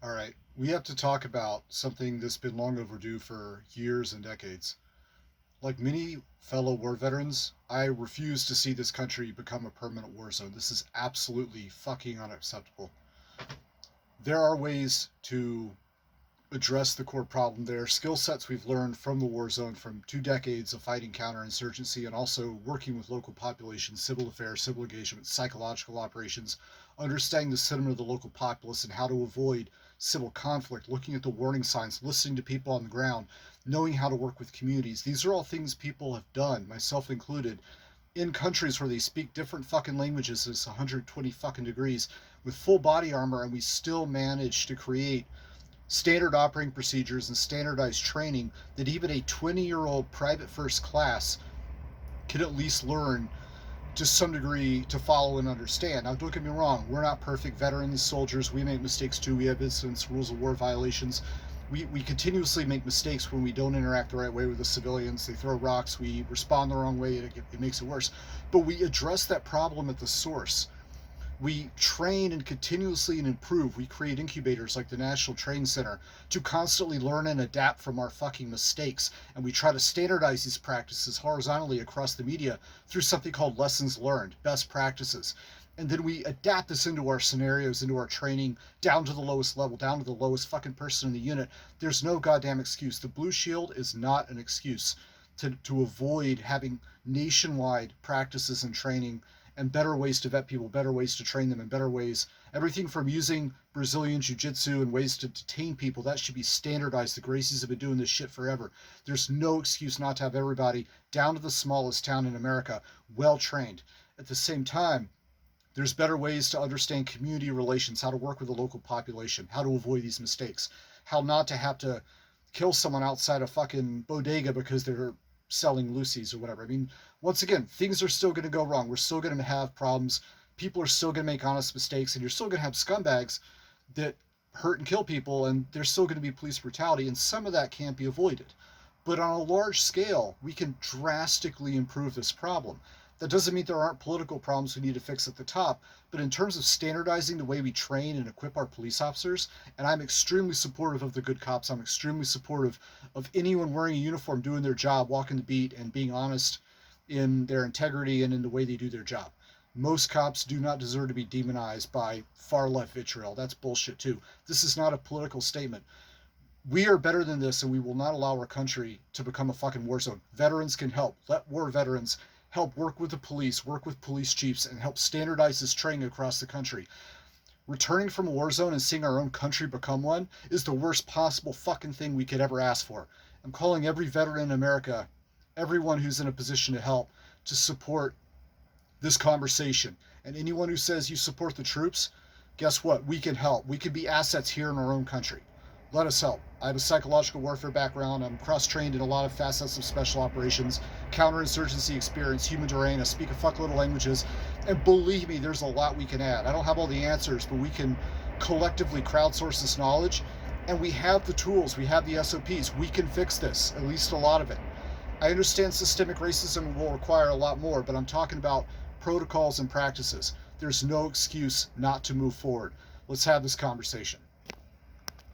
All right, we have to talk about something that's been long overdue for years and decades. Like many fellow war veterans, I refuse to see this country become a permanent war zone. This is absolutely fucking unacceptable. There are ways to address the core problem. There are skill sets we've learned from the war zone from 2 decades of fighting counterinsurgency and also working with local populations, civil affairs, civil engagement, psychological operations, understanding the sentiment of the local populace and how to avoid civil conflict, looking at the warning signs, listening to people on the ground, knowing how to work with communities. These are all things people have done, myself included, in countries where they speak different fucking languages. It's 120 fucking degrees with full body armor, and we still manage to create standard operating procedures and standardized training that even a 20-year-old private first class can at least learn to some degree to follow and understand. Now, don't get me wrong, we're not perfect veterans, soldiers. We make mistakes too. We have incidents, rules of war violations. We continuously make mistakes when we don't interact the right way with the civilians. They throw rocks, we respond the wrong way, it makes it worse. But we address that problem at the source. We train and continuously improve. We create incubators like the National Training Center to constantly learn and adapt from our fucking mistakes. And we try to standardize these practices horizontally across the media through something called lessons learned, best practices. And then we adapt this into our scenarios, into our training, down to the lowest level, down to the lowest fucking person in the unit. There's no goddamn excuse. The Blue Shield is not an excuse to avoid having nationwide practices and training and better ways to vet people, better ways to train them, and better ways. Everything from using Brazilian jiu-jitsu and ways to detain people, that should be standardized. The Gracies have been doing this shit forever. There's no excuse not to have everybody, down to the smallest town in America, well trained. At the same time, there's better ways to understand community relations, how to work with the local population, how to avoid these mistakes, how not to have to kill someone outside a fucking bodega because they're selling Lucy's or whatever. I mean, once again, things are still going to go wrong. We're still going to have problems. People are still going to make honest mistakes, and you're still going to have scumbags that hurt and kill people, and there's still going to be police brutality, and some of that can't be avoided. But on a large scale, we can drastically improve this problem. That doesn't mean there aren't political problems we need to fix at the top, but in terms of standardizing the way we train and equip our police officers, and I'm extremely supportive of the good cops, I'm extremely supportive of anyone wearing a uniform doing their job, walking the beat, and being honest in their integrity and in the way they do their job. Most cops do not deserve to be demonized by far left vitriol. That's bullshit too. This is not a political statement. We are better than this, and we will not allow our country to become a fucking war zone. Veterans can help. Let war veterans help work with the police, work with police chiefs, and help standardize this training across the country. Returning from a war zone and seeing our own country become one is the worst possible fucking thing we could ever ask for. I'm calling every veteran in America, everyone who's in a position to help, to support this conversation. And anyone who says you support the troops, guess what? We can help. We can be assets here in our own country. Let us help. I have a psychological warfare background. I'm cross-trained in a lot of facets of special operations, counterinsurgency experience, human terrain. I speak a fuckload of languages. And believe me, there's a lot we can add. I don't have all the answers, but we can collectively crowdsource this knowledge. And we have the tools. We have the SOPs. We can fix this, at least a lot of it. I understand systemic racism will require a lot more, but I'm talking about protocols and practices. There's no excuse not to move forward. Let's have this conversation.